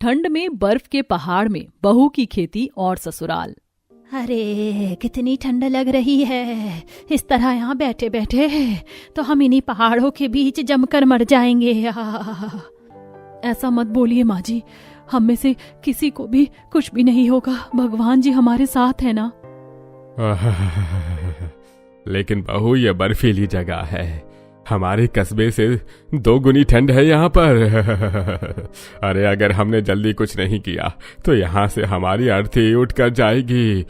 ठंड में बर्फ के पहाड़ में बहू की खेती और ससुराल। अरे कितनी ठंड लग रही है। इस तरह यहाँ बैठे बैठे तो हम इन्हीं पहाड़ों के बीच जमकर मर जाएंगे। ऐसा मत बोलिए माँ जी, हम में से किसी को भी कुछ भी नहीं होगा, भगवान जी हमारे साथ है ना। लेकिन बहू, ये बर्फीली जगह है, हमारे कस्बे से 2 गुनी ठंड है यहाँ पर। अरे अगर हमने जल्दी कुछ नहीं किया तो यहाँ से हमारी अर्थी उठ कर जाएगी।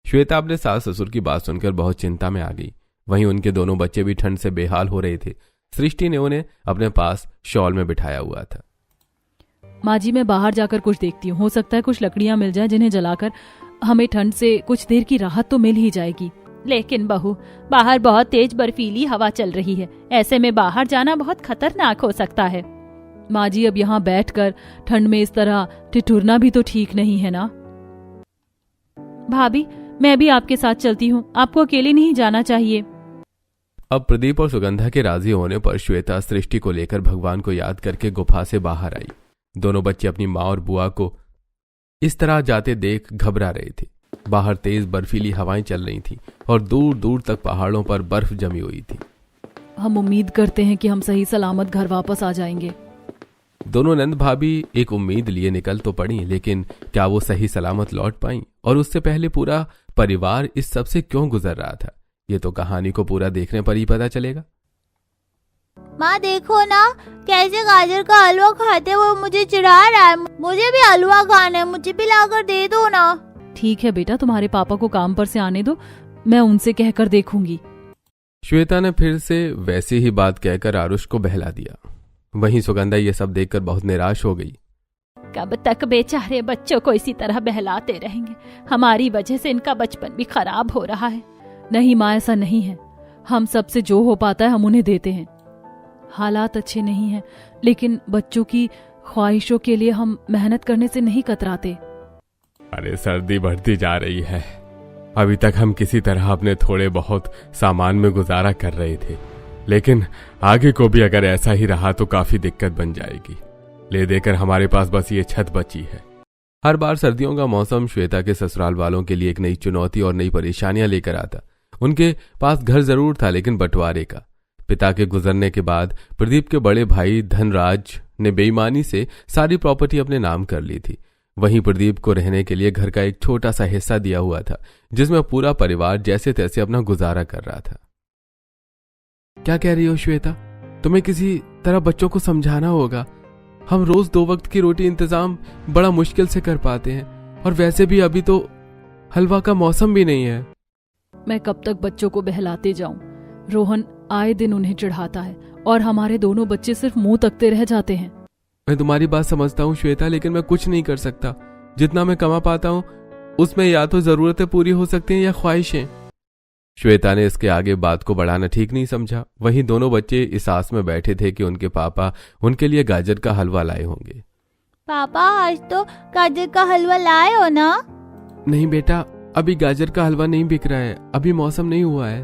श्वेता अपने सास ससुर की बात सुनकर बहुत चिंता में आ गई। वहीं उनके दोनों बच्चे भी ठंड से बेहाल हो रहे थे। सृष्टि ने उन्हें अपने पास शॉल में बिठाया हुआ था। माँ जी, मैं बाहर जाकर कुछ देखती हूँ, हो सकता है कुछ लकड़ियां मिल जाए जिन्हें जलाकर हमें ठंड से कुछ देर की राहत तो मिल ही जाएगी। लेकिन बहू, बाहर बहुत तेज बर्फीली हवा चल रही है, ऐसे में बाहर जाना बहुत खतरनाक हो सकता है। माँ जी, अब यहाँ बैठकर ठंड में इस तरह ठिठुरना भी तो ठीक नहीं है ना। भाभी, मैं भी आपके साथ चलती हूँ, आपको अकेले नहीं जाना चाहिए। अब प्रदीप और सुगंधा के राजी होने पर श्वेता सृष्टि को लेकर भगवान को याद करके गुफा से बाहर आई। दोनों बच्चे अपनी माँ और बुआ को इस तरह जाते देख घबरा रहे थे। बाहर तेज बर्फीली हवाएं चल रही थीं और दूर दूर तक पहाड़ों पर बर्फ जमी हुई थी। हम उम्मीद करते हैं कि हम सही सलामत घर वापस आ जाएंगे। दोनों नंद भाभी एक उम्मीद लिए निकल तो पड़ी, लेकिन क्या वो सही सलामत लौट पाईं? और उससे पहले पूरा परिवार इस सब से क्यों गुजर रहा था, ये तो कहानी को पूरा देखने पर ही पता चलेगा। माँ देखो ना, कैसे गाजर का हलवा खाते वो मुझे चिढ़ा रहा है। मुझे भी हलवा खाना है, मुझे भी लाकर दे दो ना। ठीक है बेटा, तुम्हारे पापा को काम पर से आने दो, मैं उनसे कहकर देखूंगी। श्वेता ने फिर से वैसी ही बात कहकर आरुष को बहला दिया। वहीं सुगंधा ये सब देखकर बहुत निराश हो गई। कब तक बेचारे बच्चों को इसी तरह बहलाते रहेंगे? हमारी वजह से इनका बचपन भी खराब हो रहा है। नहीं माँ, ऐसा नहीं है, हम सबसे जो हो पाता है हम उन्हें देते हैं। हालात अच्छे नहीं हैं, लेकिन बच्चों की ख्वाहिशों के लिए हम मेहनत करने से नहीं कतराते। अरे सर्दी बढ़ती जा रही है, अभी तक हम किसी तरह अपने थोड़े बहुत सामान में गुजारा कर रहे थे, लेकिन आगे को भी अगर ऐसा ही रहा तो काफी दिक्कत बन जाएगी। ले देकर हमारे पास बस ये छत बची है। हर बार सर्दियों का मौसम श्वेता के ससुराल वालों के लिए एक नई चुनौती और नई परेशानियां लेकर आता। उनके पास घर जरूर था, लेकिन बंटवारे का। पिता के गुजरने के बाद प्रदीप के बड़े भाई धनराज ने बेईमानी से सारी प्रॉपर्टी अपने नाम कर ली थी। वहीं प्रदीप को रहने के लिए घर का एक छोटा सा हिस्सा दिया हुआ था, जिसमें पूरा परिवार जैसे तैसे अपना गुजारा कर रहा था। क्या कह रही हो श्वेता? तुम्हें किसी तरह बच्चों को समझाना होगा। हम रोज 2 वक्त की रोटी इंतजाम बड़ा मुश्किल से कर पाते हैं, और वैसे भी अभी तो हलवा का मौसम भी नहीं है। मैं कब तक बच्चों को बहलाते जाऊं? रोहन आए दिन उन्हें चढ़ाता है और हमारे दोनों बच्चे सिर्फ मुंह तकते रह जाते हैं। मैं तुम्हारी बात समझता हूँ श्वेता, लेकिन मैं कुछ नहीं कर सकता। जितना मैं कमा पाता हूँ उसमें या तो जरूरतें पूरी हो सकती हैं या ख्वाहिशें। श्वेता ने इसके आगे बात को बढ़ाना ठीक नहीं समझा। वहीं दोनों बच्चे इस आस में बैठे थे कि उनके पापा उनके लिए गाजर का हलवा लाए होंगे। पापा, आज तो गाजर का हलवा लाए हो ना? नहीं बेटा, अभी गाजर का हलवा नहीं बिक रहा है, अभी मौसम नहीं हुआ है।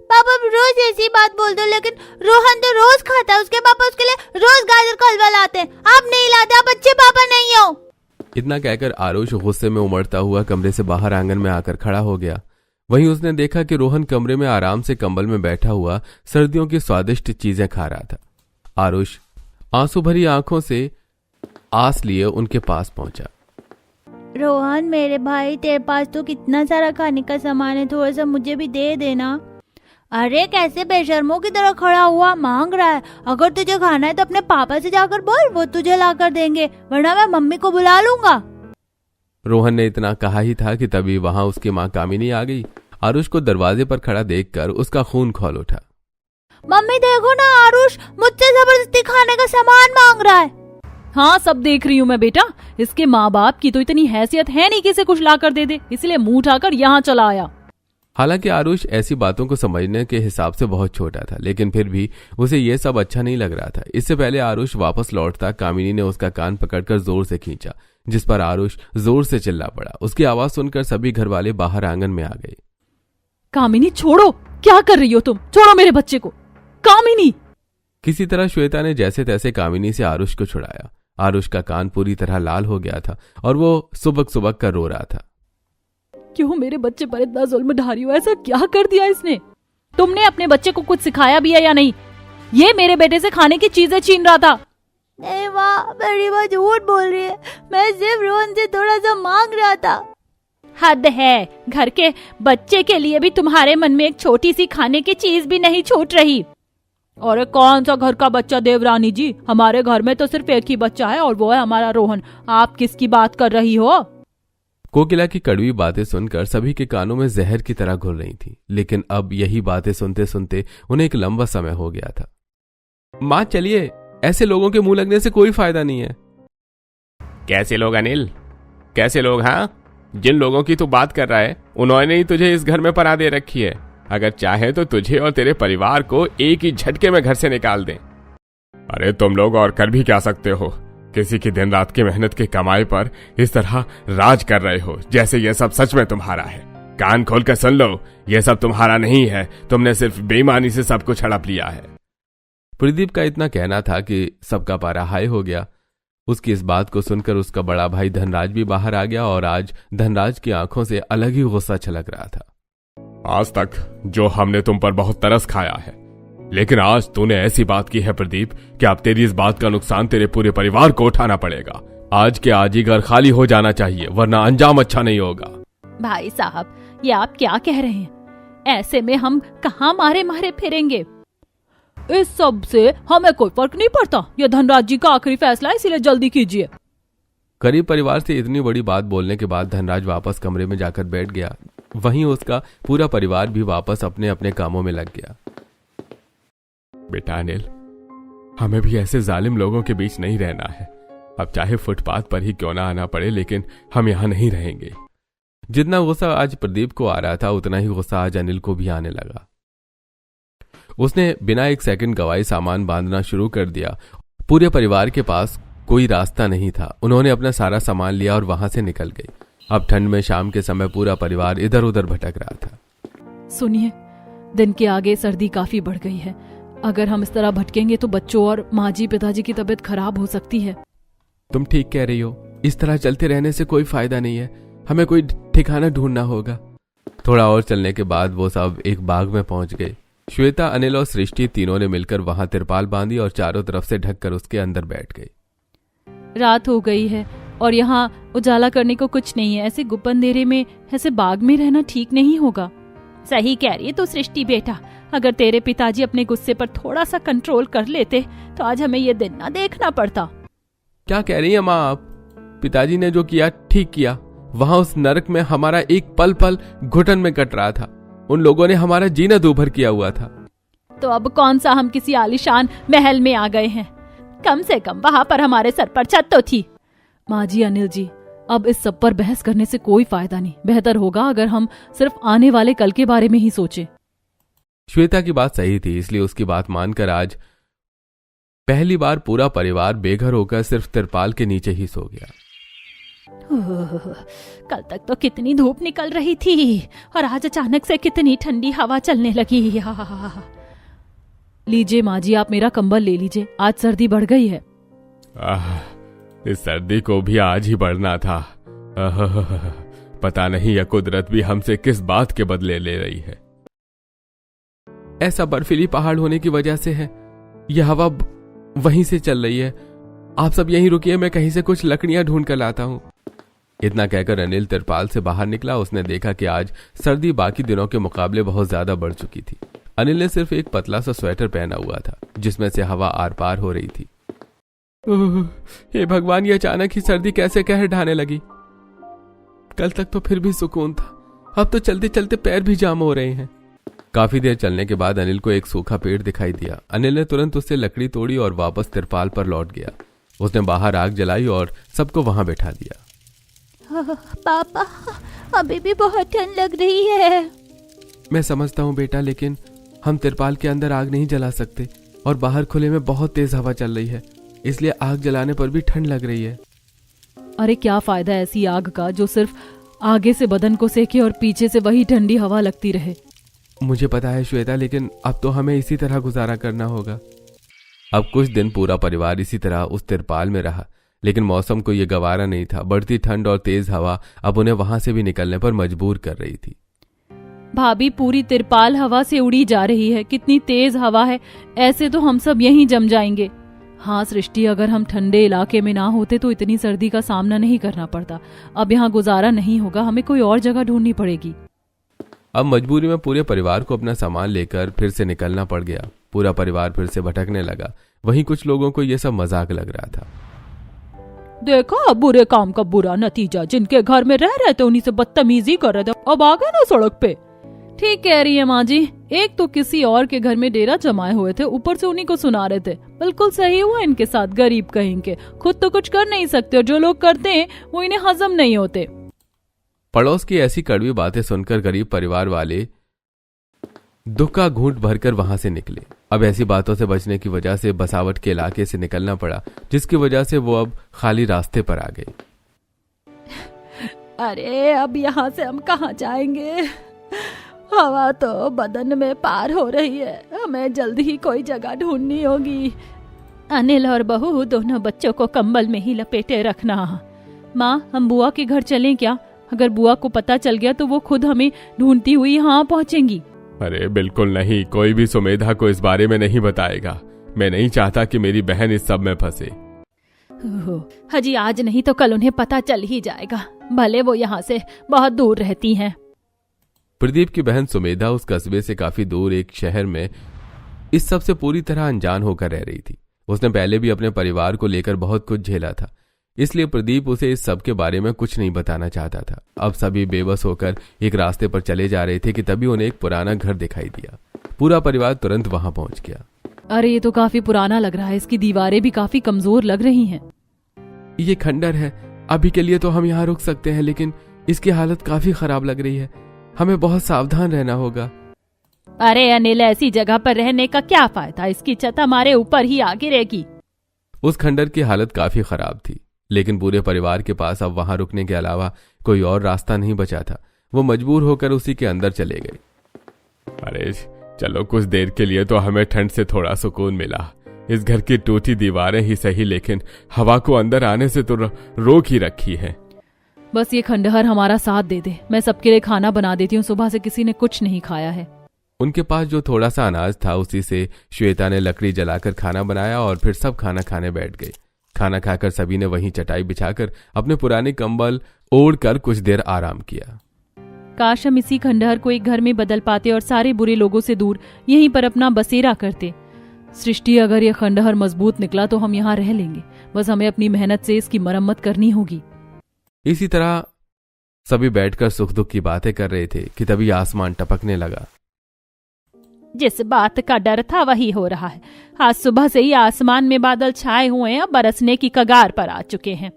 पापा रोज ऐसी बात बोलते हो, लेकिन रोहन तो रोज खाता है, उसके पापा उसके लिए रोज गाजर का हलवा लाते हैं। आप नहीं लाते, आप अच्छे पापा नहीं हो। इतना कहकर आरुष गुस्से में उमड़ता हुआ कमरे से बाहर आंगन में आकर खड़ा हो गया। वहीं उसने देखा कि रोहन कमरे में आराम से कंबल में बैठा हुआ सर्दियों की स्वादिष्ट चीजें खा रहा था। आरुष आंसू भरी आंखों से आस लिए उनके पास पहुंचा। रोहन मेरे भाई, तेरे पास तो कितना सारा खाने का सामान है, थोड़ा सा मुझे भी दे देना। अरे कैसे बेशर्मों की तरह खड़ा हुआ मांग रहा है? अगर तुझे खाना है तो अपने पापा से जाकर बोल, वो तुझे लाकर देंगे, वरना मैं मम्मी को बुला लूंगा। रोहन ने इतना कहा ही था कि तभी वहां उसकी माँ कामिनी आ गई। आरुष को दरवाजे पर खड़ा देखकर उसका खून खौल उठा। मम्मी देखो ना, आरुष मुझसे जबरदस्ती खाने का सामान मांग रहा है। हाँ, सब देख रही हूँ मैं बेटा। इसके माँ बाप की तो इतनी हैसियत है नहीं कि इसे कुछ लाकर दे दे, इसलिए मुंह उठाकर यहाँ चला आया। हालांकि आरुष ऐसी बातों को समझने के हिसाब से बहुत छोटा था, लेकिन फिर भी उसे यह सब अच्छा नहीं लग रहा था। इससे पहले आरुष वापस लौटता कामिनी ने उसका कान पकड़कर जोर से खींचा, जिस पर आरुष जोर से चिल्ला पड़ा। उसकी आवाज सुनकर सभी घर वाले बाहर आंगन में आ गए। कामिनी छोड़ो, क्या कर रही हो तुम? छोड़ो मेरे बच्चे को। कामिनी! किसी तरह श्वेता ने जैसे तैसे कामिनी से आरुष को छुड़ाया। आरुष का कान पूरी तरह लाल हो गया था और वो सुबक सुबक कर रो रहा था। क्यों मेरे बच्चे पर इतना जुल्म ढा रही हो? ऐसा क्या कर दिया इसने? तुमने अपने बच्चे को कुछ सिखाया भी है या नहीं? ये मेरे बेटे से खाने की चीजें छीन रहा था। नहीं माँ, बड़ी माँ झूठ बोल रही है। मैं सिर्फ रोहन से थोड़ा सा मांग रहा था। हद है, घर के बच्चे के लिए भी तुम्हारे मन में एक छोटी सी खाने की चीज भी नहीं छूट रही। और कौन सा घर का बच्चा देवरानी जी? हमारे घर में तो सिर्फ एक ही बच्चा है और वो है हमारा रोहन। आप किसकी बात कर रही हो? कोकिला की कड़वी बातें सुनकर सभी के कानों में जहर की तरह घुल रही थी, लेकिन अब यही बातें सुनते सुनते उन्हें एक लंबा समय हो गया था। माँ चलिए, ऐसे लोगों के मुंह लगने से कोई फायदा नहीं है। कैसे लोग अनिल? कैसे लोग? हाँ, जिन लोगों की तू बात कर रहा है उन्होंने ही तुझे इस घर में पनाह दे रखी है। अगर चाहे तो तुझे और तेरे परिवार को एक ही झटके में घर से निकाल दें। अरे तुम लोग और कर भी क्या सकते हो? किसी की दिन रात की मेहनत की कमाई पर इस तरह राज कर रहे हो जैसे ये सब सच में तुम्हारा है। कान खोल कर सुन लो, ये सब तुम्हारा नहीं है। तुमने सिर्फ बेईमानी से सब कुछ हड़प लिया है। प्रदीप का इतना कहना था कि सबका पारा हाय हो गया। उसकी इस बात को सुनकर उसका बड़ा भाई धनराज भी बाहर आ गया और आज धनराज की आंखों से अलग ही गुस्सा छलक रहा था। आज तक जो हमने तुम पर बहुत तरस खाया है, लेकिन आज तूने ऐसी बात की है प्रदीप कि अब तेरी इस बात का नुकसान तेरे पूरे परिवार को उठाना पड़ेगा। आज के आज ही घर खाली हो जाना चाहिए, वरना अंजाम अच्छा नहीं होगा। भाई साहब, ये आप क्या कह रहे हैं? ऐसे में हम कहाँ मारे मारे फिरेंगे? इस सब से हमें कोई फर्क नहीं पड़ता। यह धनराज जी का आखिरी फैसला है, इसीलिए जल्दी कीजिए। गरीब परिवार से इतनी बड़ी बात बोलने के बाद धनराज वापस कमरे में जाकर बैठ गया। वहीं उसका पूरा परिवार भी वापस अपने अपने कामों में लग गया। बेटा अनिल, हमें भी ऐसे जालिम लोगों के बीच नहीं रहना है। अब चाहे फुटपाथ पर ही क्यों ना आना पड़े, लेकिन हम यहाँ नहीं रहेंगे। जितना गुस्सा आज प्रदीप को आ रहा था उतना ही गुस्सा आज अनिल को भी आने लगा। उसने बिना एक सेकंड गवाए सामान बांधना शुरू कर दिया। पूरे परिवार के पास कोई रास्ता नहीं था। उन्होंने अपना सारा सामान लिया और वहां से निकल गए। अब ठंड में शाम के समय पूरा परिवार इधर उधर भटक रहा था। सुनिए, दिन के आगे सर्दी काफी बढ़ गई है। अगर हम इस तरह भटकेंगे तो बच्चों और माँ जी पिताजी की तबीयत खराब हो सकती है। तुम ठीक कह रही हो। इस तरह चलते रहने से कोई फायदा नहीं है। हमें कोई ठिकाना ढूंढना होगा। थोड़ा और चलने के बाद वो सब एक बाग में पहुंच गए। श्वेता, अनिल और सृष्टि तीनों ने मिलकर वहां तिरपाल बांधी और चारों तरफ से ढककर उसके अंदर बैठ गए। रात हो गई है और यहाँ उजाला करने को कुछ नहीं है। ऐसे गुप्त अंधेरे में ऐसे बाग में रहना ठीक नहीं होगा। सही कह रही है तू सृष्टि बेटा। अगर तेरे पिताजी अपने गुस्से पर थोड़ा सा कंट्रोल कर लेते तो आज हमें ये दिन ना देखना पड़ता। क्या कह रही है माँ आप? पिताजी ने जो किया ठीक किया। वहां उस नरक में हमारा एक पल पल घुटन में कट रहा था। उन लोगों ने हमारा जीना दूभर किया हुआ था। तो अब कौन सा हम किसी आलीशान महल में आ गए हैं? कम से कम वहां पर हमारे सर पर छत तो थी। माँ जी, अनिल जी, अब इस सब पर बहस करने से कोई फायदा नहीं। बेहतर होगा अगर हम सिर्फ आने वाले कल के बारे में ही सोचें। श्वेता की बात सही थी, इसलिए उसकी बात मानकर आज पहली बार पूरा परिवार बेघर होकर सिर्फ तिरपाल के नीचे ही सो गया। कल तक तो कितनी धूप निकल रही थी और आज अचानक से कितनी ठंडी हवा चलने लगी। लीजिए माँ जी, आप मेरा कंबल ले लीजिए। आज सर्दी बढ़ गई है। इस सर्दी को भी आज ही बढ़ना था। पता नहीं यह कुदरत भी हमसे किस बात के बदले ले रही है। ऐसा बर्फीली पहाड़ होने की वजह से है। यह हवा वहीं से चल रही है। आप सब यहीं रुकिए, मैं कहीं से कुछ लकड़ियां ढूंढ कर लाता हूं। इतना कहकर अनिल तिरपाल से बाहर निकला। उसने देखा कि आज सर्दी बाकी दिनों के मुकाबले बहुत ज्यादा बढ़ चुकी थी। अनिल ने सिर्फ एक पतला सा स्वेटर पहना हुआ था जिसमें से हवा आर पार हो रही थी। हे भगवान, ये अचानक ही सर्दी कैसे कहर ढाने लगी। कल तक तो फिर भी सुकून था, अब तो चलते चलते पैर भी जाम हो रहे हैं। काफी देर चलने के बाद अनिल को एक सूखा पेड़ दिखाई दिया। अनिल ने तुरंत उससे लकड़ी तोड़ी और वापस तिरपाल पर लौट गया। उसने बाहर आग जलाई और सबको वहां बैठा दिया। पापा, अभी भी बहुत ठंड लग रही है। मैं समझता हूँ बेटा, लेकिन हम तिरपाल के अंदर आग नहीं जला सकते और बाहर खुले में बहुत तेज हवा चल रही है, इसलिए आग जलाने पर भी ठंड लग रही है। अरे क्या फायदा ऐसी आग का जो सिर्फ आगे से बदन को सेके और पीछे से वही ठंडी हवा लगती रहे। मुझे पता है श्वेता, लेकिन अब तो हमें इसी तरह गुजारा करना होगा। अब कुछ दिन पूरा परिवार इसी तरह उस तिरपाल में रहा, लेकिन मौसम को यह गवारा नहीं था। बढ़ती ठंड और तेज हवा अब उन्हें वहां से भी निकलने पर मजबूर कर रही थी। भाभी, पूरी तिरपाल हवा से उड़ी जा रही है। कितनी तेज हवा है, ऐसे तो हम सब यहीं जम जाएंगे। हाँ सृष्टि, अगर हम ठंडे इलाके में ना होते तो इतनी सर्दी का सामना नहीं करना पड़ता। अब यहाँ गुजारा नहीं होगा, हमें कोई और जगह ढूंढनी पड़ेगी। अब मजबूरी में पूरे परिवार को अपना सामान लेकर फिर से निकलना पड़ गया। पूरा परिवार फिर से भटकने लगा। वहीं कुछ लोगों को यह सब मजाक लग रहा था। देखा, बुरे काम का बुरा नतीजा। जिनके घर में रह रहे थे उन्हीं से बदतमीजी कर रहे थे, अब आ गए ना सड़क पे। ठीक कह रही है माँ जी, एक तो किसी और के घर में डेरा जमाए हुए थे, ऊपर से उन्हीं को सुना रहे थे। बिल्कुल सही हुआ इनके साथ, गरीब कहेंगे। खुद तो कुछ कर नहीं सकते और जो लोग करते हैं वो इन्हें हजम नहीं होते। पड़ोस की ऐसी कड़वी बातें सुनकर गरीब परिवार वाले दुख का घूंट भरकर वहां से निकले। अब ऐसी बातों से बचने की वजह से बसावट के इलाके से निकलना पड़ा, जिसकी वजह से वो अब खाली रास्ते पर आ गए। अरे अब यहाँ से हम कहाँ जाएंगे? हवा तो बदन में पार हो रही है, हमें जल्दी ही कोई जगह ढूंढनी होगी। अनिल और बहू दोनों बच्चों को कंबल में ही लपेटे रखना। माँ, हम बुआ के घर चलें क्या? अगर बुआ को पता चल गया तो वो खुद हमें ढूंढती हुई यहाँ पहुँचेंगी। अरे बिल्कुल नहीं, कोई भी सुमेधा को इस बारे में नहीं बताएगा। मैं नहीं चाहता कि मेरी बहन इस सब में फंसे। हजी आज नहीं तो कल उन्हें पता चल ही जाएगा, भले वो यहाँ से बहुत दूर रहती हैं। प्रदीप की बहन सुमेधा उस कस्बे से काफी दूर एक शहर में इस सब से पूरी तरह अनजान होकर रह रही थी। उसने पहले भी अपने परिवार को लेकर बहुत कुछ झेला था, इसलिए प्रदीप उसे इस सब के बारे में कुछ नहीं बताना चाहता था। अब सभी बेबस होकर एक रास्ते पर चले जा रहे थे कि तभी उन्हें एक पुराना घर दिखाई दिया। पूरा परिवार तुरंत वहां पहुंच गया। अरे ये तो काफी पुराना लग रहा है, इसकी दीवारें भी काफी कमजोर लग रही हैं। ये खंडर है, अभी के लिए तो हम यहाँ रुक सकते हैं, लेकिन इसकी हालत काफी खराब लग रही है। हमें बहुत सावधान रहना होगा। अरे अनिल, ऐसी जगह पर रहने का क्या फायदा? इसकी छत हमारे ऊपर ही आ गिरेगी। उस खंडर की हालत काफी खराब थी, लेकिन पूरे परिवार के पास अब वहां रुकने के अलावा कोई और रास्ता नहीं बचा था। वो मजबूर होकर उसी के अंदर चले गए। अरे चलो, कुछ देर के लिए तो हमें ठंड से थोड़ा सुकून मिला। इस घर की टूटी दीवारें ही सही, लेकिन हवा को अंदर आने से तो रोक ही रखी है। बस ये खंडहर हमारा साथ दे दे, मैं सबके लिए खाना बना देती हूँ। सुबह से किसी ने कुछ नहीं खाया है। उनके पास जो थोड़ा सा अनाज था उसी से श्वेता ने लकड़ी जलाकर खाना बनाया और फिर सब खाना खाने बैठ गए। खाना खाकर सभी ने वहीं चटाई बिछाकर अपने पुराने कंबल ओढ़कर कुछ देर आराम किया। काश हम इसी खंडहर को एक घर में बदल पाते और सारे बुरे लोगों से दूर यहीं पर अपना बसेरा करते। सृष्टि, अगर यह खंडहर मजबूत निकला तो हम यहाँ रह लेंगे। बस हमें अपनी मेहनत से इसकी मरम्मत करनी होगी। इसी तरह सभी बैठकर सुख दुख की बातें कर रहे थे कि तभी आसमान टपकने लगा। जिस बात का डर था वही हो रहा है। आज सुबह से ही आसमान में बादल छाए हुए हैं, बरसने की कगार पर आ चुके हैं।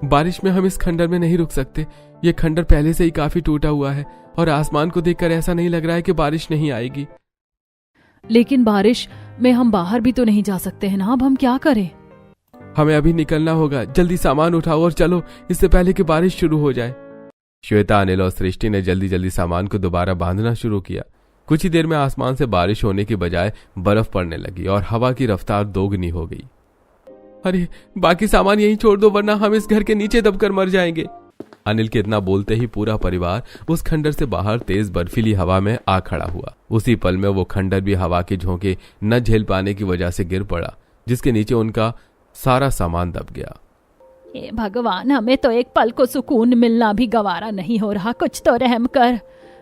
बारिश में हम इस खंडर में नहीं रुक सकते। ये खंडर पहले से ही काफी टूटा हुआ है और आसमान को देखकर ऐसा नहीं लग रहा है कि बारिश नहीं आएगी। लेकिन बारिश में हम बाहर भी तो नहीं जा सकते हैं ना। अब हम क्या करें? हमें अभी निकलना होगा। जल्दी सामान उठाओ और चलो, इससे पहले कि बारिश शुरू हो जाए। श्वेता, अनिल और सृष्टि ने जल्दी जल्दी सामान को दोबारा बांधना शुरू किया। कुछ ही देर में आसमान से बारिश होने की बजाय बर्फ पड़ने लगी और हवा की रफ्तार दोगुनी हो गई। अरे बाकी सामान यहीं छोड़ दो, वरना हम इस घर के नीचे दबकर मर जाएंगे। अनिल के इतना बोलते ही पूरा परिवार उस खंडर से बाहर तेज बर्फीली हवा में आ खड़ा हुआ। उसी पल में वो खंडर भी हवा के झोंके न झेल पाने की वजह से गिर पड़ा, जिसके नीचे उनका सारा सामान दब गया। हे भगवान, हमें तो एक पल को सुकून मिलना भी गवारा नहीं हो रहा। कुछ तो रहम कर।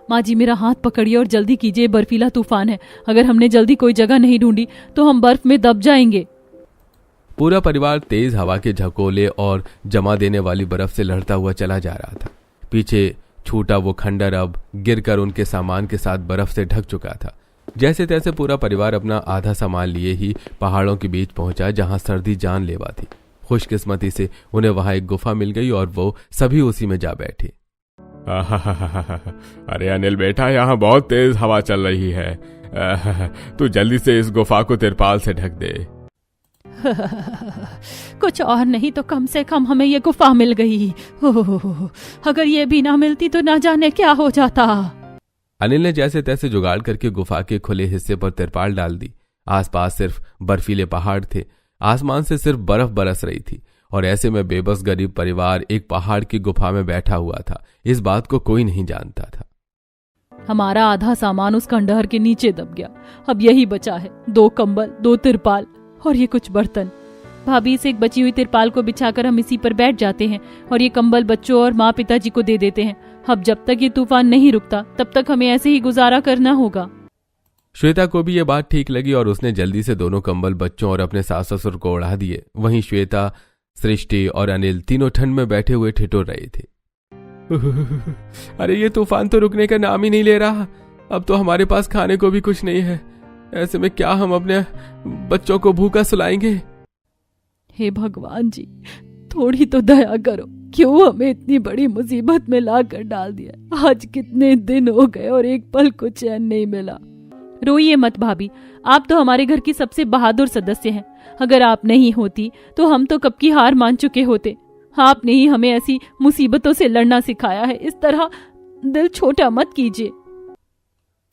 माँ जी, मेरा हाथ पकड़िए और जल्दी कीजिए, बर्फीला तूफान है। अगर हमने जल्दी कोई जगह नहीं ढूंढी तो हम बर्फ में दब जाएंगे। पूरा परिवार तेज हवा के झकोले और जमा देने वाली बर्फ से लड़ता हुआ चला जा रहा था। पीछे छूटा वो खंडर अब गिरकर उनके सामान के साथ बर्फ से ढक चुका था। जैसे तैसे पूरा परिवार अपना आधा सामान लिए ही पहाड़ों के बीच पहुंचा, जहां सर्दी जानलेवा थी। खुशकिस्मती से उन्हें वहां एक गुफा मिल गई और वो सभी उसी में जा बैठे। अरे अनिल बेटा, यहाँ बहुत तेज हवा चल रही है। तू जल्दी से इस गुफा को तिरपाल से ढक दे। कुछ और नहीं तो कम से कम हमें ये गुफा मिल गई। अगर ये भी ना मिलती तो ना जाने क्या हो जाता। अनिल ने जैसे तैसे जुगाड़ करके गुफा के खुले हिस्से पर तिरपाल डाल दी। आसपास सिर्फ बर्फीले पहाड़ थे। आसमान से सिर्फ बर्फ बरस रही थी और ऐसे में बेबस गरीब परिवार एक पहाड़ की गुफा में बैठा हुआ था। इस बात को कोई नहीं जानता था। हमारा आधा सामान उस खंडहर के नीचे दब गया। अब यही बचा है, 2 कंबल, 2 तिरपाल और ये कुछ बर्तन। भाभी, इस एक बची हुई तिरपाल को बिछाकर हम इसी पर बैठ जाते हैं और ये कंबल बच्चों और माँ पिताजी को दे देते हैं। अब जब तक ये तूफान नहीं रुकता तब तक हमें ऐसे ही गुजारा करना होगा। श्वेता को भी ये बात ठीक लगी और उसने जल्दी से दोनों कंबल बच्चों और अपने सास ससुर को उड़ा दिए। वहीं श्वेता, सृष्टि और अनिल तीनों ठंड में बैठे हुए ठिठुर रहे थे। अरे ये तूफान तो रुकने का नाम ही नहीं ले रहा। अब तो हमारे पास खाने को भी कुछ नहीं है। ऐसे में क्या हम अपने बच्चों को भूखा सुलाएंगे? हे भगवान जी, थोड़ी तो दया करो। क्यों हमें इतनी बड़ी मुसीबत में ला कर डाल दिया? आज कितने दिन हो गए और एक पल को चैन नहीं मिला। रोइए मत भाभी, आप तो हमारे घर की सबसे बहादुर सदस्य हैं। अगर आप नहीं होती तो हम तो कब की हार मान चुके होते। आपने ही हमें ऐसी मुसीबतों से लड़ना सिखाया है। इस तरह दिल छोटा मत कीजिए।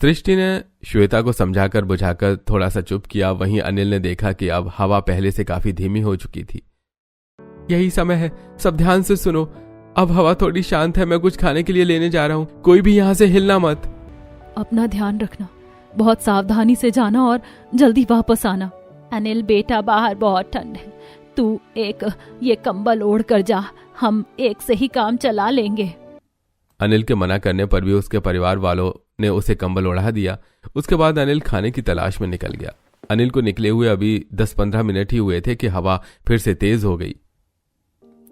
सृष्टि ने श्वेता को समझाकर बुझाकर थोड़ा सा चुप किया। वहीं अनिल ने देखा कि अब हवा पहले से काफी धीमी हो चुकी थी। यही समय है, सब ध्यान से सुनो। अब हवा थोड़ी शांत है। मैं कुछ खाने के लिए लेने जा रहा हूँ। कोई भी यहाँ से हिलना मत। अपना ध्यान रखना, बहुत सावधानी से जाना और जल्दी वापस आना। अनिल बेटा, बाहर बहुत ठंड है, तू एक ये कंबल ओढ़ कर जा, हम एक से ही काम चला लेंगे। अनिल के मना करने पर भी उसके परिवार वालों ने उसे कंबल ओढ़ा दिया। उसके बाद अनिल खाने की तलाश में निकल गया। अनिल को निकले हुए अभी 10-15 मिनट ही हुए थे कि हवा फिर से तेज हो गई।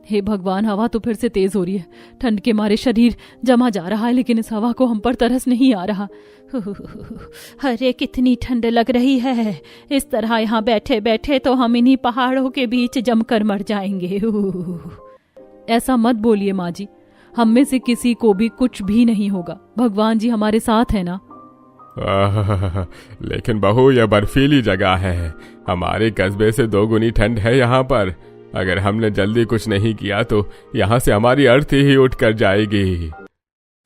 हे भगवान, हवा तो फिर से तेज हो रही है। ठंड के मारे शरीर जमा जा रहा है, लेकिन इस हवा को हम पर तरस नहीं आ रहा। अरे कितनी ठंड लग रही है। इस तरह यहाँ बैठे बैठे तो हम इन्हीं पहाड़ों के बीच जमकर मर जाएंगे। ऐसा मत बोलिए माँ जी, हम में से किसी को भी कुछ भी नहीं होगा। भगवान जी हमारे साथ है ना। लेकिन बहू, यह बर्फीली जगह है। हमारे कस्बे से 2 गुनी ठंड है यहाँ पर। अगर हमने जल्दी कुछ नहीं किया तो यहाँ से हमारी अर्थी ही उठ कर जाएगी।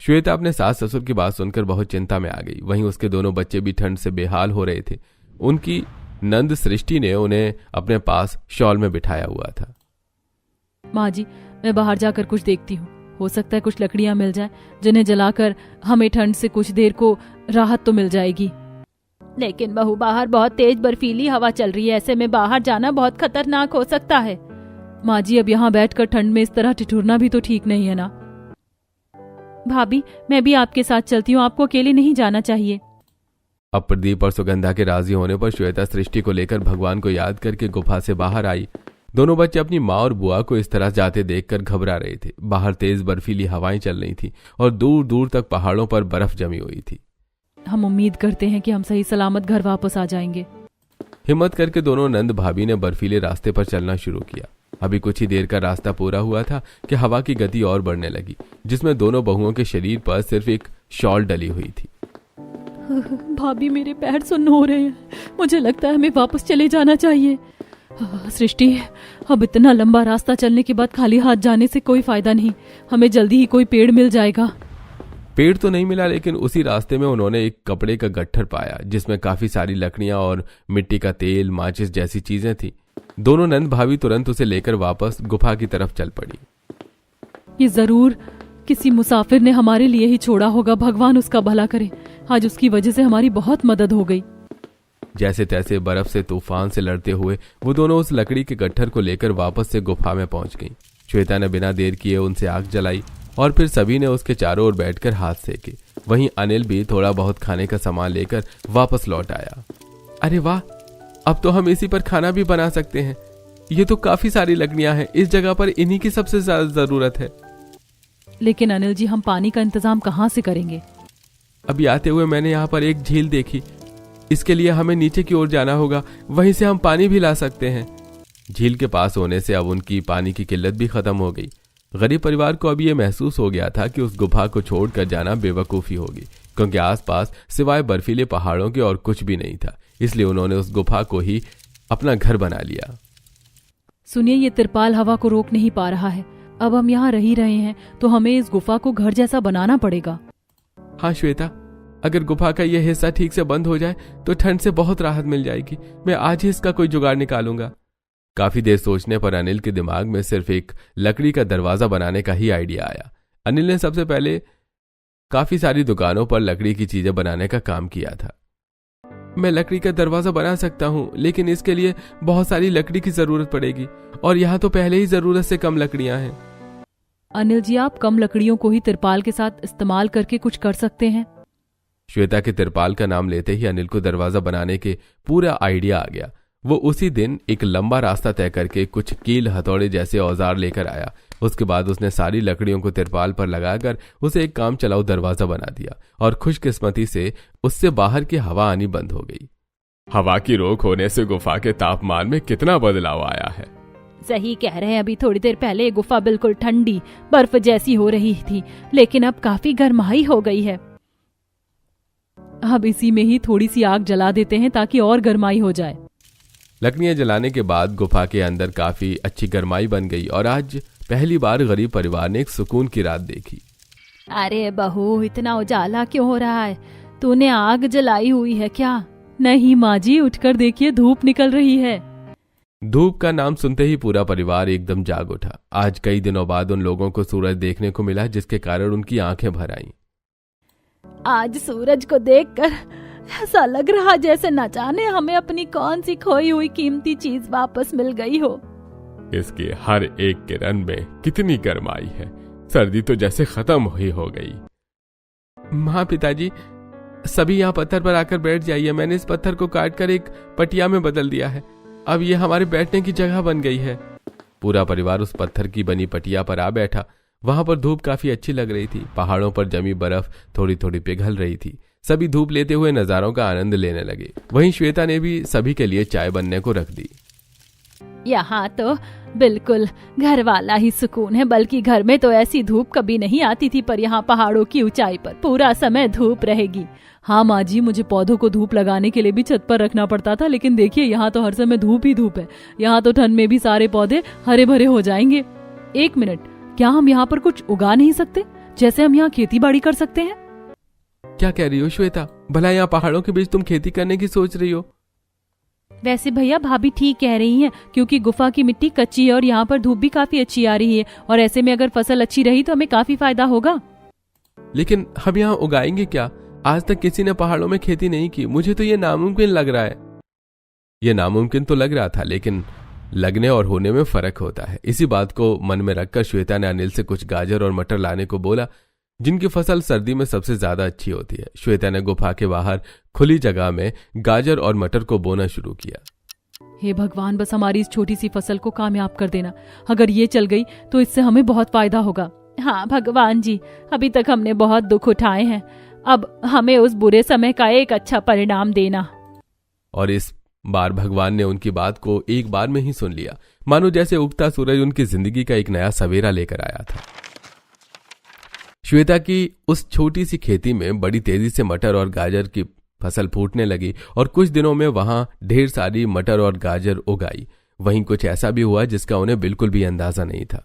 श्वेता अपने सास ससुर की बात सुनकर बहुत चिंता में आ गई। वहीं उसके दोनों बच्चे भी ठंड से बेहाल हो रहे थे। उनकी नंद सृष्टि ने उन्हें अपने पास शॉल में बिठाया हुआ था। माँ जी, मैं बाहर जाकर कुछ देखती हूँ। हो सकता है कुछ लकड़ियां मिल जाएं, जिन्हें जलाकर हमें ठंड से कुछ देर को राहत तो मिल जाएगी। लेकिन बहू, बाहर बहुत तेज बर्फीली हवा चल रही है। ऐसे में बाहर जाना बहुत खतरनाक हो सकता है। माँ जी, अब यहाँ बैठकर ठंड में इस तरह ठिठुरना भी तो ठीक नहीं है ना। भाभी, मैं भी आपके साथ चलती हूँ। आपको अकेले नहीं जाना चाहिए। अब प्रदीप और सुगंधा के राजी होने पर श्वेता सृष्टि को लेकर भगवान को याद करके गुफा से बाहर आई। दोनों बच्चे अपनी माँ और बुआ को इस तरह जाते देखकर घबरा रहे थे। बाहर तेज बर्फीली हवाएं चल रही थी और दूर दूर तक पहाड़ों पर बर्फ जमी हुई थी। हम उम्मीद करते हैं कि हम सही सलामत घर वापस आ जाएंगे। हिम्मत करके दोनों नंद भाभी ने बर्फीले रास्ते पर चलना शुरू किया। अभी कुछ ही देर का रास्ता पूरा हुआ था कि हवा की गति और बढ़ने लगी, जिसमें दोनों बहुओं के शरीर पर सिर्फ एक शॉल डली हुई थी। भाभी, मेरे पैर सुन्न हो रहे हैं। मुझे लगता है हमें वापस चले जाना चाहिए। सृष्टि, अब इतना लंबा रास्ता चलने के बाद खाली हाथ जाने से कोई फायदा नहीं। हमें जल्दी ही कोई पेड़ मिल जाएगा। पेड़ तो नहीं मिला, लेकिन उसी रास्ते में उन्होंने एक कपड़े का गट्ठर पाया, जिसमें काफी सारी लकड़ियां और मिट्टी का तेल, माचिस जैसी चीजें थी। दोनों नंद भाभी तुरंत उसे लेकर वापस गुफा की तरफ चल पड़ी। ये जरूर किसी मुसाफिर ने हमारे लिए ही छोड़ा होगा। भगवान उसका भला करे। आज उसकी वजह से हमारी बहुत मदद हो गई। जैसे तैसे बर्फ से तूफान से लड़ते हुए वो दोनों उस लकड़ी के गट्ठर को लेकर वापस से गुफा में पहुंच गईं। श्वेता ने बिना देर किए उनसे आग जलाई और फिर सभी ने उसके चारों ओर बैठकर हाथ सेके। वहीं अनिल भी थोड़ा बहुत खाने का सामान लेकर वापस लौट आया। अरे वाह, अब तो हम इसी पर खाना भी बना सकते हैं। ये तो काफी सारी लकड़ियां हैं। इस जगह पर इन्हीं की सबसे ज्यादा जरूरत है। लेकिन अनिल जी, हम पानी का इंतजाम कहाँ से करेंगे? अभी आते हुए मैंने यहाँ पर एक झील देखी। इसके लिए हमें नीचे की ओर जाना होगा, वहीं से हम पानी भी ला सकते हैं। झील के पास होने से अब उनकी पानी की किल्लत भी खत्म हो गई। गरीब परिवार को अब ये महसूस हो गया था कि उस गुफा को छोड़कर जाना बेवकूफ़ी होगी, क्योंकि आसपास सिवाय बर्फीले पहाड़ों के और कुछ भी नहीं था। इसलिए उन्होंने उस गुफा को ही अपना घर बना लिया। सुनिए, ये तिरपाल हवा को रोक नहीं पा रहा है। अब हम यहाँ रह ही रहे हैं तो हमें इस गुफा को घर जैसा बनाना पड़ेगा। हाँ श्वेता, अगर गुफा का यह हिस्सा ठीक से बंद हो जाए तो ठंड से बहुत राहत मिल जाएगी। मैं आज ही इसका कोई जुगाड़ निकालूंगा। काफी देर सोचने पर अनिल के दिमाग में सिर्फ एक लकड़ी का दरवाजा बनाने का ही आइडिया आया। अनिल ने सबसे पहले काफी सारी दुकानों पर लकड़ी की चीजें बनाने का काम किया था। मैं लकड़ी का दरवाजा बना सकता हूं, लेकिन इसके लिए बहुत सारी लकड़ी की जरूरत पड़ेगी और यहाँ तो पहले ही जरूरत से कम लकड़ियां हैं। अनिल जी, आप कम लकड़ियों को ही तिरपाल के साथ इस्तेमाल करके कुछ कर सकते हैं। श्वेता के तिरपाल का नाम लेते ही अनिल को दरवाजा बनाने के पूरा आइडिया आ गया। वो उसी दिन एक लंबा रास्ता तय करके कुछ कील, हथौड़े जैसे औजार लेकर आया। उसके बाद उसने सारी लकड़ियों को तिरपाल पर लगाकर उसे एक काम चलाऊ दरवाजा बना दिया और खुशकिस्मती से उससे बाहर की हवा आनी बंद हो गई। हवा की रोक होने से गुफा के तापमान में कितना बदलाव आया है। सही कह रहे हैं, अभी थोड़ी देर पहले गुफा बिल्कुल ठंडी बर्फ जैसी हो रही थी, लेकिन अब काफी गर्माई हो गई है। अब इसी में ही थोड़ी सी आग जला देते हैं ताकि और गर्माई हो जाए। लकड़ियां जलाने के बाद गुफा के अंदर काफी अच्छी गर्माई बन गई और आज पहली बार गरीब परिवार ने एक सुकून की रात देखी। अरे बहू, इतना उजाला क्यों हो रहा है? तूने आग जलाई हुई है क्या? नहीं माँ जी, उठकर देखिए, धूप निकल रही है। धूप का नाम सुनते ही पूरा परिवार एकदम जाग उठा। आज कई दिनों बाद उन लोगों को सूरज देखने को मिला, जिसके कारण उनकी आंखें भर आईं। आज सूरज को देखकर ऐसा लग रहा जैसे न जाने हमें अपनी कौन सी खोई हुई कीमती चीज वापस मिल गई हो। इसकी हर एक किरण में कितनी गर्माई है। सर्दी तो जैसे खत्म ही हो गई। माँ, पिताजी, सभी यहाँ पत्थर पर आकर बैठ जाइए। मैंने इस पत्थर को काटकर एक पटिया में बदल दिया है। अब ये हमारे बैठने की जगह बन गई है। पूरा परिवार उस पत्थर की बनी पटिया पर आ बैठा। वहां पर धूप काफी अच्छी लग रही थी। पहाड़ों पर जमी बर्फ थोड़ी थोड़ी पिघल रही थी। सभी धूप लेते हुए नजारों का आनंद लेने लगे। वहीं श्वेता ने भी सभी के लिए चाय बनने को रख दी। यहाँ तो बिल्कुल घर वाला ही सुकून है, बल्कि घर में तो ऐसी धूप कभी नहीं आती थी, पर यहाँ पहाड़ों की ऊंचाई पर पूरा समय धूप रहेगी। हाँ माँ जी, मुझे पौधों को धूप लगाने के लिए भी छत पर रखना पड़ता था, लेकिन देखिए यहाँ तो हर समय धूप ही धूप है। यहाँ तो ठंड में भी सारे पौधे हरे भरे हो जाएंगे। एक मिनट, क्या हम यहाँ पर कुछ उगा नहीं सकते, जैसे हम यहाँ खेती बाड़ी कर सकते हैं? क्या कह रही हो श्वेता? भला यहाँ पहाड़ों के बीच तुम खेती करने की सोच रही हो? वैसे भैया, भाभी ठीक कह रही हैं, क्योंकि गुफा की मिट्टी कच्ची है और यहाँ पर धूप भी काफी अच्छी आ रही है, और ऐसे में अगर फसल अच्छी रही तो हमें काफी फायदा होगा। लेकिन हम यहाँ उगाएंगे क्या? आज तक किसी ने पहाड़ों में खेती नहीं की। मुझे तो ये नामुमकिन लग रहा है। ये नामुमकिन तो लग रहा था, लेकिन लगने और होने में फर्क होता है। इसी बात को मन में रखकर श्वेता ने अनिल से कुछ गाजर और मटर लाने को बोला, जिनकी फसल सर्दी में सबसे ज्यादा अच्छी होती है। श्वेता ने गुफा के बाहर खुली जगह में गाजर और मटर को बोना शुरू किया। हे भगवान, बस हमारी इस छोटी सी फसल को कामयाब कर देना। अगर ये चल गई तो इससे हमें बहुत फायदा होगा। हाँ भगवान जी, अभी तक हमने बहुत दुख उठाए हैं, अब हमें उस बुरे समय का एक अच्छा परिणाम देना। और इस बार भगवान ने उनकी बात को एक बार में ही सुन लिया, मानो जैसे उगता सूरज उनकी जिंदगी का एक नया सवेरा लेकर आया था। श्वेता की उस छोटी सी खेती में बड़ी तेजी से मटर और गाजर की फसल फूटने लगी और कुछ दिनों में वहां ढेर सारी मटर और गाजर उगाई। वहीं कुछ ऐसा भी हुआ जिसका उन्हें बिल्कुल भी अंदाजा नहीं था।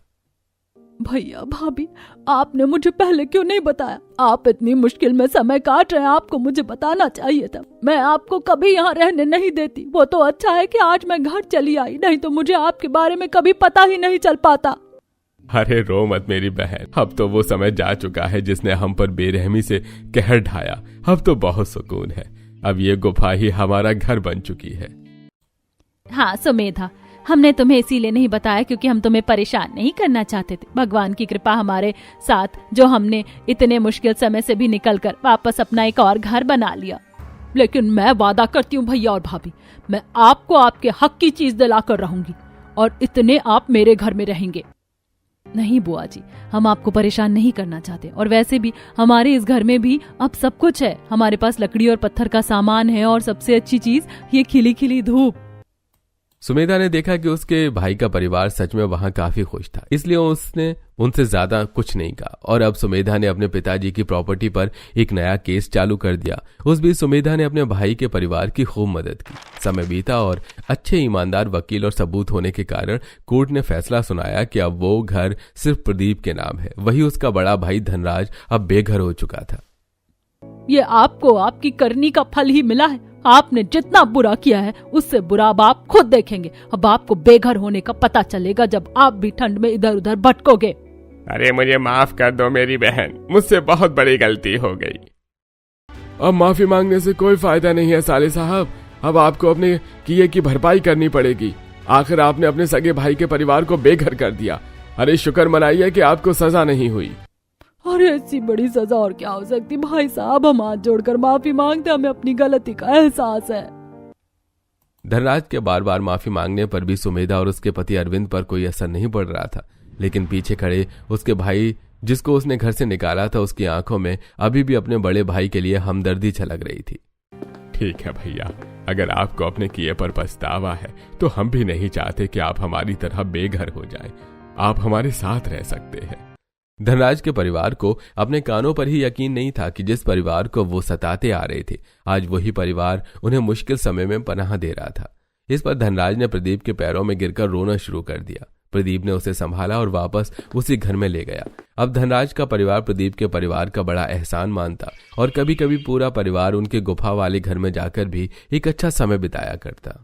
भैया भाभी, आपने मुझे पहले क्यों नहीं बताया? आप इतनी मुश्किल में समय काट रहे हैं, आपको मुझे बताना चाहिए था। मैं आपको कभी यहाँ रहने नहीं देती। वो तो अच्छा है कि आज मैं घर चली आई, नहीं तो मुझे आपके बारे में कभी पता ही नहीं चल पाता। अरे रो मत मेरी बहन, अब तो वो समय जा चुका है जिसने हम पर बेरहमी से कहर ढाया। अब तो बहुत सुकून है। अब ये गुफा ही हमारा घर बन चुकी है। हाँ सुमेधा, हमने तुम्हें इसीलिए नहीं बताया क्योंकि हम तुम्हें परेशान नहीं करना चाहते थे। भगवान की कृपा हमारे साथ, जो हमने इतने मुश्किल समय से भी निकलकर वापस अपना एक और घर बना लिया। लेकिन मैं वादा करती हूँ भैया और भाभी, मैं आपको आपके हक की चीज दिलाकर रहूंगी और इतने आप मेरे घर में रहेंगे। नहीं बुआ जी, हम आपको परेशान नहीं करना चाहते, और वैसे भी हमारे इस घर में भी अब सब कुछ है। हमारे पास लकड़ी और पत्थर का सामान है, और सबसे अच्छी चीज ये खिली खिली धूप। सुमेधा ने देखा कि उसके भाई का परिवार सच में वहां काफी खुश था, इसलिए उसने उनसे ज्यादा कुछ नहीं कहा। और अब सुमेधा ने अपने पिताजी की प्रॉपर्टी पर एक नया केस चालू कर दिया। उस बीच सुमेधा ने अपने भाई के परिवार की खूब मदद की। समय बीता और अच्छे ईमानदार वकील और सबूत होने के कारण कोर्ट ने फैसला सुनाया कि अब वो घर सिर्फ प्रदीप के नाम है। वही उसका बड़ा भाई धनराज अब बेघर हो चुका था। ये आपको आपकी करनी का फल ही मिला है। आपने जितना बुरा किया है उससे बुरा अब आप खुद देखेंगे। अब आपको बेघर होने का पता चलेगा जब आप भी ठंड में इधर उधर भटकोगे। अरे मुझे माफ कर दो मेरी बहन, मुझसे बहुत बड़ी गलती हो गई। अब माफी मांगने से कोई फायदा नहीं है साले साहब, अब आपको अपने किए की भरपाई करनी पड़ेगी। आखिर आपने अपने सगे भाई के परिवार को बेघर कर दिया। अरे शुक्र मनाइए कि आपको सजा नहीं हुई। अरे ऐसी बड़ी सजा और क्या हो सकती भाई साहब, हम हाथ जोड़कर माफी मांगते, हमें अपनी गलती का एहसास है। धनराज के बार बार माफी मांगने पर भी सुमेधा और उसके पति अरविंद पर कोई असर नहीं पड़ रहा था, लेकिन पीछे खड़े उसके भाई जिसको उसने घर से निकाला था उसकी आंखों में अभी भी अपने बड़े भाई के लिए हमदर्दी छलक रही थी। ठीक है भैया, अगर आपको अपने किए पर पछतावा है तो हम भी नहीं चाहते कि आप हमारी तरह बेघर हो जाएं। आप हमारे साथ रह सकते हैं। धनराज के परिवार को अपने कानों पर ही यकीन नहीं था कि जिस परिवार को वो सताते आ रहे थे आज वही परिवार उन्हें मुश्किल समय में पनाह दे रहा था। इस पर धनराज ने प्रदीप के पैरों में गिरकर रोना शुरू कर दिया। प्रदीप ने उसे संभाला और वापस उसी घर में ले गया। अब धनराज का परिवार प्रदीप के परिवार का बड़ा एहसान मानता और कभी कभी पूरा परिवार उनके गुफा वाले घर में जाकर भी एक अच्छा समय बिताया करता।